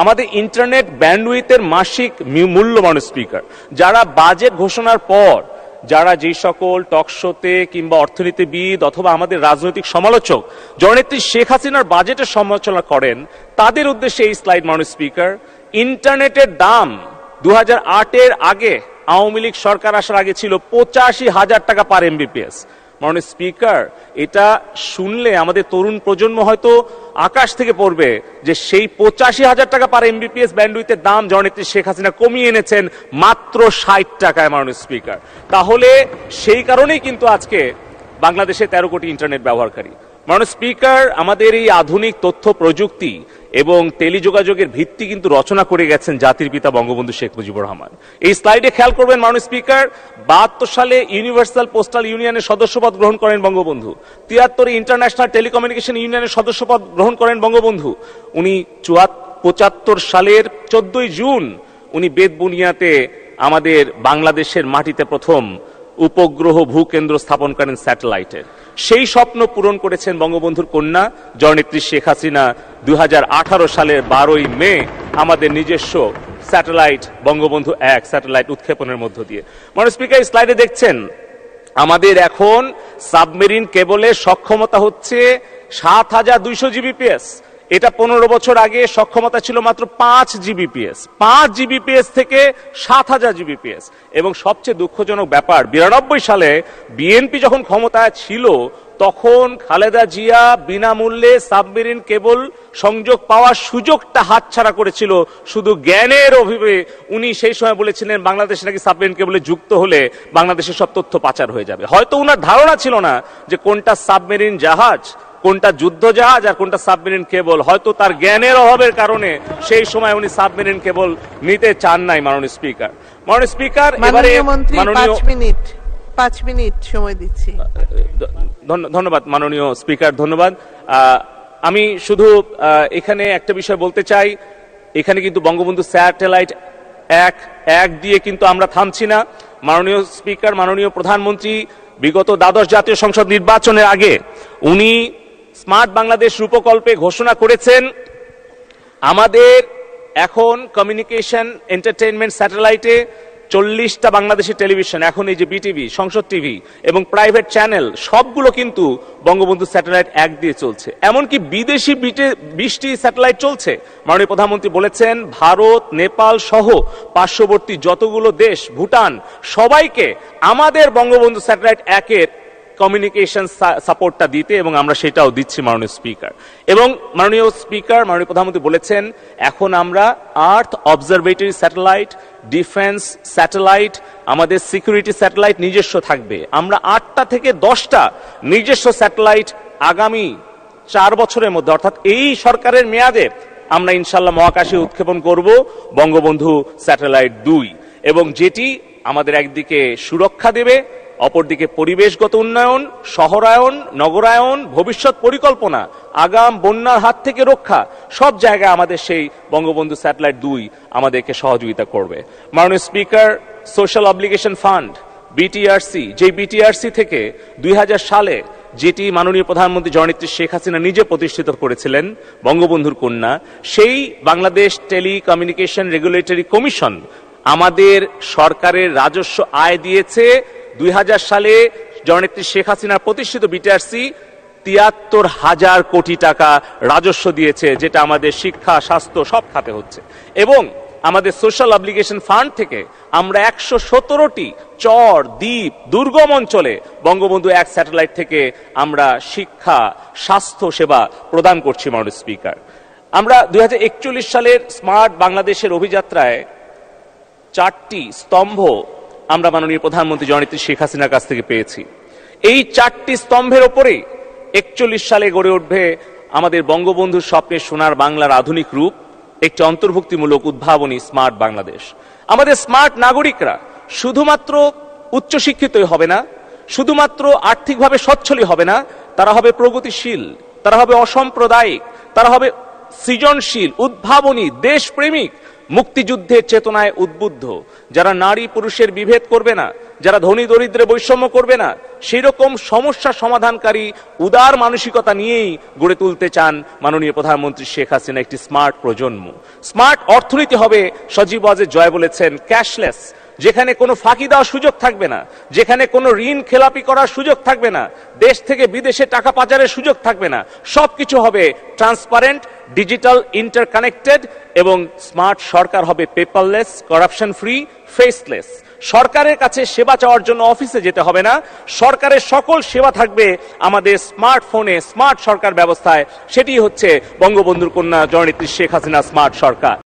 আমাদের ইন্টারনেট ব্যান্ডউইথের মাসিক মূল্য মাননীয় স্পিকার, যারা বাজেট ঘোষণার পর যারা যে সকল টকশোতে কিংবা অর্থনীতিবিদ অথবা আমাদের রাজনৈতিক সমালোচক জননেত্রী শেখ হাসিনার বাজেটের সমালোচনা করেন, তাদের উদ্দেশ্যে এই স্লাইড মাননীয় স্পিকার। ইন্টারনেটের দাম 2008-এর আগে, আওয়ামী লীগ সরকার আসার আগে ছিল 85,000 টাকা পার এমবিপিএস। মাননীয় স্পিকার, এটা শুনলে আমাদের তরুণ প্রজন্ম হয়তো আকাশ থেকে পড়বে যে সেই 85,000 টাকা পার এমবিপিএস ব্যান্ডউইথের দাম জননেত্রী শেখ হাসিনা কমিয়ে এনেছেন মাত্র 60 টাকায় মাননীয় স্পিকার। তাহলে সেই কারণেই কিন্তু আজকে বাংলাদেশে 13 কোটি ইন্টারনেট ব্যবহারকারী। মাননীয় স্পিকার, আমাদের এই আধুনিক তথ্য প্রযুক্তি এবং টেলিযোগাযোগের ভিত্তি কিন্তু রচনা করে গেছেন জাতির পিতা বঙ্গবন্ধু শেখ মুজিবুর রহমান। এই স্লাইডে খেয়াল করবেন মাননীয় স্পিকার, 72 সালে ইউনিভার্সাল পোস্টাল ইউনিয়নের সদস্যপদ গ্রহণ করেন বঙ্গবন্ধু। 73-এ ইন্টারন্যাশনাল টেলিকমিউনিকেশন ইউনিয়নের সদস্যপদ গ্রহণ করেন বঙ্গবন্ধু। উনি 75 সালের 14 জুন উনি বেতবুনিয়াতে আমাদের বাংলাদেশের মাটিতে প্রথম উপগ্রহ ভূকেন্দ্র স্থাপন করেন স্যাটেলাইটের। সেই স্বপ্ন পূরণ করেছেন বঙ্গবন্ধুর কন্যা জননেত্রী শেখ হাসিনা 2018 সালের 12ই মে আমাদের নিজস্ব স্যাটেলাইট বঙ্গবন্ধু 1 স্যাটেলাইট উৎক্ষেপণের মধ্য দিয়ে। মাননীয় স্পিকার, স্লাইডে দেখছেন আমাদের এখন সাবমেরিন কেবলের সক্ষমতা হচ্ছে 7,200 জিবিপিএস। এটা 15 বছর আগে সক্ষমতা ছিল মাত্র 5 জিবিপিএস। 5 জিবিপিএস থেকে 7,000 জিবিপিএস। এবং সবচেয়ে দুঃখজনক ব্যাপার, 92 সালে বিএনপি যখন ক্ষমতায় ছিল তখন খালেদা জিয়া বিনামূল্যে সাবমেরিন কেবল সংযোগ পাওয়ার সুযোগটা হাতছাড়া করেছিল শুধু জ্ঞানের অভিবে। উনি সেই সময় বলেছিলেন বাংলাদেশ নাকি সাবমেরিন কেবলে যুক্ত হলে বাংলাদেশের সব তথ্য পাচার হয়ে যাবে। হয়তো উনার ধারণা ছিল না যে কোনটা সাবমেরিন জাহাজ, কোনটা যুদ্ধ জাহাজ আর কোনটা সাবমেরিন কেবল। হয়তো তার জ্ঞানের অভাবের কারণে সেই সময় উনি সাবমেরিন কেবল নিতে চান নাই। মাননীয় স্পিকার, মাননীয় স্পিকার, এবারে মাননীয় 5 মিনিট সময় দিচ্ছি। ধন্যবাদ মাননীয় স্পিকার, ধন্যবাদ। আমি শুধু এখানে একটা বিষয় বলতে চাই, এখানে কিন্তু বঙ্গবন্ধু স্যাটেলাইট 1 দিয়ে কিন্তু আমরা থামছি না। মাননীয় স্পিকার, মাননীয় প্রধানমন্ত্রী বিগত দ্বাদশ জাতীয় সংসদ নির্বাচনের আগে উনি স্মার্ট বাংলাদেশ রূপকল্পে ঘোষণা করেছেন আমাদের এখন কমিউনিকেশন এন্টারটেইনমেন্ট স্যাটেলাইটে 40টা বাংলাদেশের টেলিভিশন, এখন এই যে বিটিভি, সংসদ টিভি এবং প্রাইভেট চ্যানেল সবগুলো কিন্তু বঙ্গবন্ধু স্যাটেলাইট 1 দিয়ে চলছে। এমনকি বিদেশি 20টি স্যাটেলাইট চলছে। মাননীয় প্রধানমন্ত্রী বলেছেন ভারত, নেপাল সহ পার্শ্ববর্তী যতগুলো দেশ, ভুটান, সবাইকে আমাদের বঙ্গবন্ধু স্যাটেলাইট 1-এর কমিউনিকেশন সাপোর্টটা দিতে, এবং আমরা সেটাও দিচ্ছি মাননীয় স্পিকার। এবং মাননীয় স্পিকার, মাননীয় প্রধানমন্ত্রী বলেছেন এখন আমরা আর্থ অবজারভেটরি স্যাটেলাইট, ডিফেন্স স্যাটেলাইট, আমাদের সিকিউরিটি স্যাটেলাইট নিজস্ব থাকবে। আমরা 8টা থেকে 10টা নিজস্ব স্যাটেলাইট আগামী 4 বছরের মধ্যে, অর্থাৎ এই সরকারের মেয়াদে আমরা ইনশাল্লাহ মহাকাশে উৎক্ষেপণ করব বঙ্গবন্ধু স্যাটেলাইট 2, এবং যেটি আমাদের একদিকে সুরক্ষা দেবে, অপরদিকে পরিবেশগত উন্নয়ন, শহরায়ন, নগরায়ন, ভবিষ্যৎ পরিকল্পনা, আগাম বন্যার হাত থেকে রক্ষা, সব জায়গায় আমাদের সেই বঙ্গবন্ধু স্যাটেলাইট 2 আমাদেরকে সহযোগিতা করবে। মাননীয় speaker, social obligation fund BTRC, যে বিটিআরসি থেকে 2000 সালে যেটি মাননীয় প্রধানমন্ত্রী জননেত্রী শেখ হাসিনা নিজে প্রতিষ্ঠিত করেছিলেন বঙ্গবন্ধুর কন্যা, সেই বাংলাদেশ টেলিকমিউনিকেশন রেগুলেটরি কমিশন আমাদের সরকারের রাজস্ব আয় দিয়েছে 2000 সালে জননেত্রী শেখ হাসিনার প্রতিষ্ঠিত বিটিআরসি 73,000 কোটি টাকা রাজস্ব দিয়েছে, যেটা আমাদের শিক্ষা, স্বাস্থ্য সব খাতে হচ্ছে। এবং আমাদের সোশ্যাল অবলিগেশন ফান্ড থেকে আমরা 117টি চর, দ্বীপ, দুর্গম অঞ্চলে বঙ্গবন্ধু 1 স্যাটেলাইট থেকে আমরা শিক্ষা, স্বাস্থ্য সেবা প্রদান করছি। মাননীয় স্পিকার, আমরা 2041 সালের স্মার্ট বাংলাদেশের অভিযাত্রায় 4টি স্তম্ভ আমরা মাননীয় প্রধানমন্ত্রী জননেত্রী শেখ হাসিনার কাছ থেকে পেয়েছি। এই 4টি স্তম্ভের ওপরে 41 সালে গড়ে উঠবে আমাদের বঙ্গবন্ধুর স্বপ্নের সোনার বাংলার আধুনিক রূপ, একটি অন্তর্ভুক্তিমূলক উদ্ভাবনী স্মার্ট বাংলাদেশ। আমাদের স্মার্ট নাগরিকরা শুধুমাত্র উচ্চশিক্ষিতই হবে না, শুধুমাত্র আর্থিকভাবে সচ্ছলই হবে না, তারা হবে প্রগতিশীল, তারা হবে অসাম্প্রদায়িক, তারা হবে সৃজনশীল, উদ্ভাবনী, দেশপ্রেমিক, মুক্তিযুদ্ধের চেতনায় উদ্বুদ্ধ, যারা নারী পুরুষের বিভেদ করবে না, যারা ধনী দরিদ্রে বৈষম্য করবে না, সেই রকম সমস্যা সমাধানকারী উদার মানসিকতা নিয়েই গড়ে তুলতে চান মাননীয় প্রধানমন্ত্রী শেখ হাসিনা একটি স্মার্ট প্রজন্ম। স্মার্ট অর্থনীতি হবে, সজীব ওয়াজেদ জয় বলেছেন, ক্যাশলেস, যেখানে কোনো ফাঁকি দেওয়ার সুযোগ থাকবে না, যেখানে কোনো ঋণ খেলাপি করার সুযোগ থাকবে না, দেশ থেকে বিদেশে টাকা পাচারের সুযোগ থাকবে না, সবকিছু হবে ট্রান্সপারেন্ট, ডিজিটাল, ইন্টারকানেক্টেড, এবং স্মার্ট সরকার হবে পেপারলেস, করাপশন ফ্রি, ফেসলেস। সরকারের কাছে সেবা চাওয়ার জন্য অফিসে যেতে হবে না, সরকারের সকল সেবা থাকবে আমাদের স্মার্টফোনে, স্মার্ট সরকার ব্যবস্থায়। সেটি হচ্ছে বঙ্গবন্ধুর কন্যা জননেত্রী শেখ হাসিনা স্মার্ট সরকার।